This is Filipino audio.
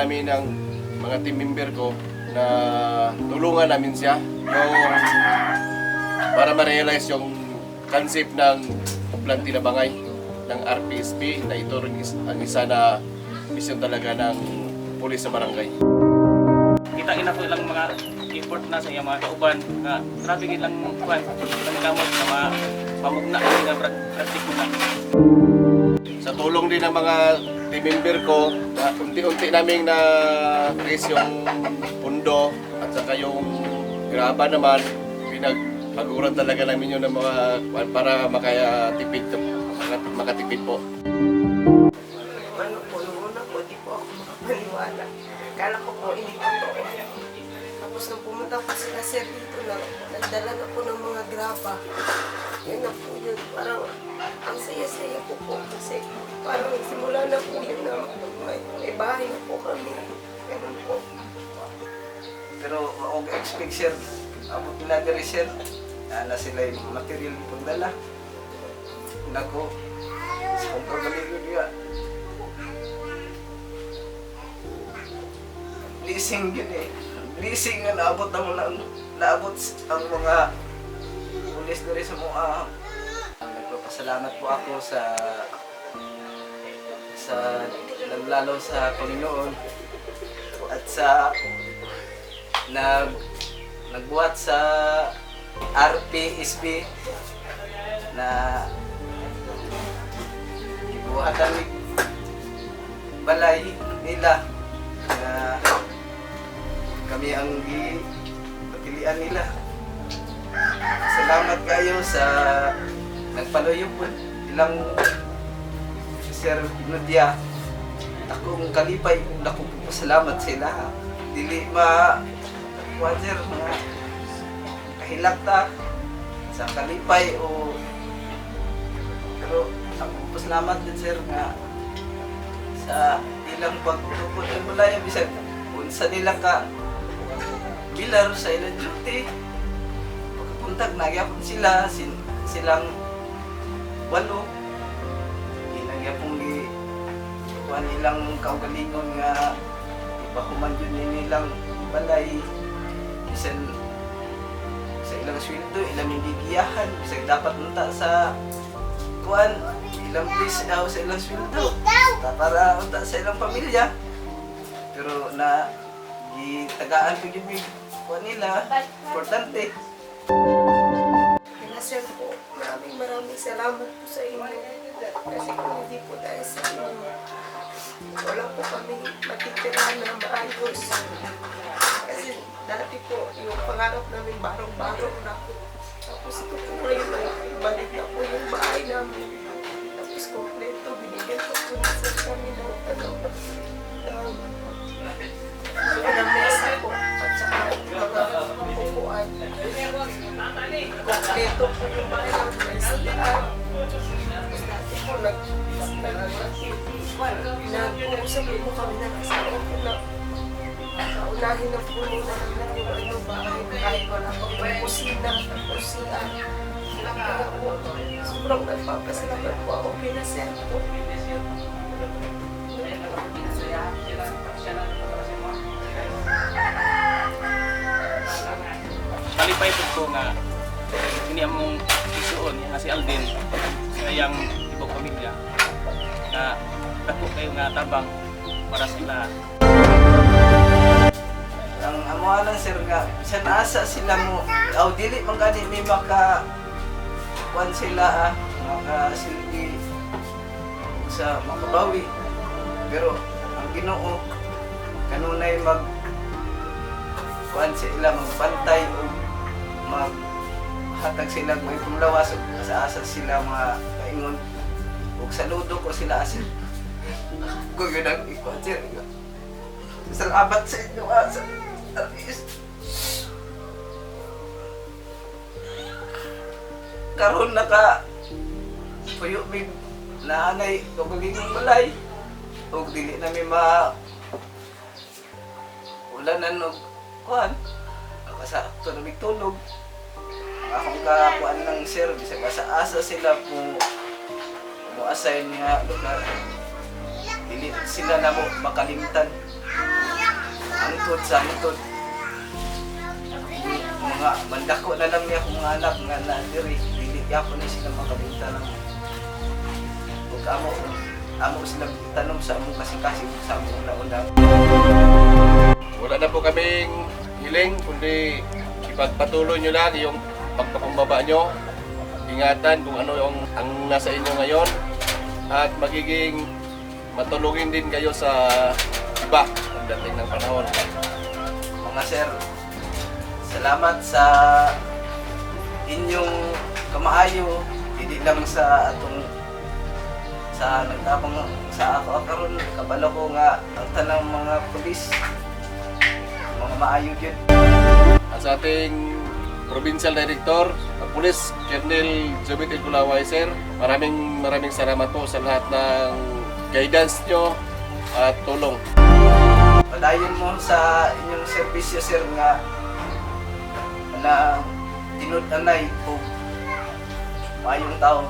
namin ng mga team member ko na tulungan namin siya para ma-realize yung concept ng Uplan Tinabangay ng RPSP na ito rin ang isa na mission talaga ng pulis sa barangay. Kita-ina ko ilang mga effort na sa iyang mga kauban na grabe ilang kwan, ilang gamot na mamugna na praktiko na. Sa tulong din ng mga team member ko, unti-unti naming na-raise yung pundo at saka yung graba naman, pinagpaguran talaga namin yun ng mga para makatipid po. Ano po, nung una po, di po ako makapaniwala. Kala ko po, hindi totoo. Tapos nung pumunta po sila sir dito na, nagdala na po ng mga graba. Yun na po yun, parang ang saya-saya po po. Kasi parang simula na po yun na may bahay na po kami. Ganun po. Pero ako expect sir, abot nila diri sir, na sila yung material pong dala. Nako, sa kong pagbaligod niya. Blessing yun eh. Blessing na naabot ang mga pulis diri sa mga. Nagpapasalamat po ako lalo sa Panginoon at sa nagbuhat sa RPSP na ibuhatan ni balay nila na kami ang gipilian nila. Salamat kayo sa nagpaluyo po ilang Sir Nudia. Akong kalipay, akong pasalamat sila. Dili water mga kahilak ta sa kalipay o pero akong pasalamat din sir nga sa ilang pagtupod ng malaya bisag unsa nila ka bilar sa ilang duty pagkapuntag nagyapon silang walo inagyapon kuha nilang kaugalingon nga ipahuman yun nilang balay bisan sa ilang sweldo, ilang bigiyahan bisag dapat unta sa kuan ilang place daw sa ilang sweldo para unta sa ilang pamilya pero na gitagaan ko yung kuan nila importante. Kaya sir po, maraming salamat po sa inyo. Kasi kung hindi po dahil sa inyo, wala po kami matitira na maayos. Kasi dati po, yung pangarap namin barong-barong na po. Tapos ito po ngayon, balik na po yung bahay namin. Tapos kompleto, binigyan po po na sa kami ng mesa po. At saka mga upuan. Kompleto po yung bahay namin. May salihan. Tapos dati po, nag-uusap po kami na kasama po na unahin na po muna namin yung ano bahay kahit wala pang kusina, kusian. Kaya po, sobrang nagpapasalamat po ako pinasel po. Kalipay po ko nga ini among isuon nga si Alden sa iyang ibang pamilya na dako kayo nga tabang para sila. Ang amualan sir nga bisan asa sila mo aw dili man gani may maka kuan sila maka silbi sa makabawi pero ang Ginoo kanunay mag kuan sila magbantay o maghatag sila may pumlawas sa asa sila mga kaingon ug saludo ko sila asa ko gyud ang ikuan sir salamat sa inyo asa karon naka puyo mig naanay kagalingong balay ug dili na mi ulanan og kuan nakasakto na tulog akong kakuan ng sir bisag asa sila mo assign nga lugar dili sila na mo makalimtan tungkod sa hitod. Mga mandako na lang niya akong mga anak nga na diri, dili gyapon ni sila makabinta ng ug amo sila tanom sa among kasing-kasing sa among una-una. Wala na po kaming hiling, kundi ipagpatuloy nyo lang yung pagpakumbaba nyo. Ingatan kung ano yung ang nasa inyo ngayon at magiging matulungin din kayo sa iba pagdating ng panahon. Mga sir, salamat sa inyong kamaayo, hindi lang sa atong sa nagtabang sa ako karon kabalo ko nga ang tanang mga pulis mga maayo gyud. At sa ating Provincial Director, Police Colonel Jobit Kulaway, sir, maraming salamat po sa lahat ng guidance nyo at tulong. Padayon mo sa inyong serbisyo sir nga na tinud-anay o maayong tao.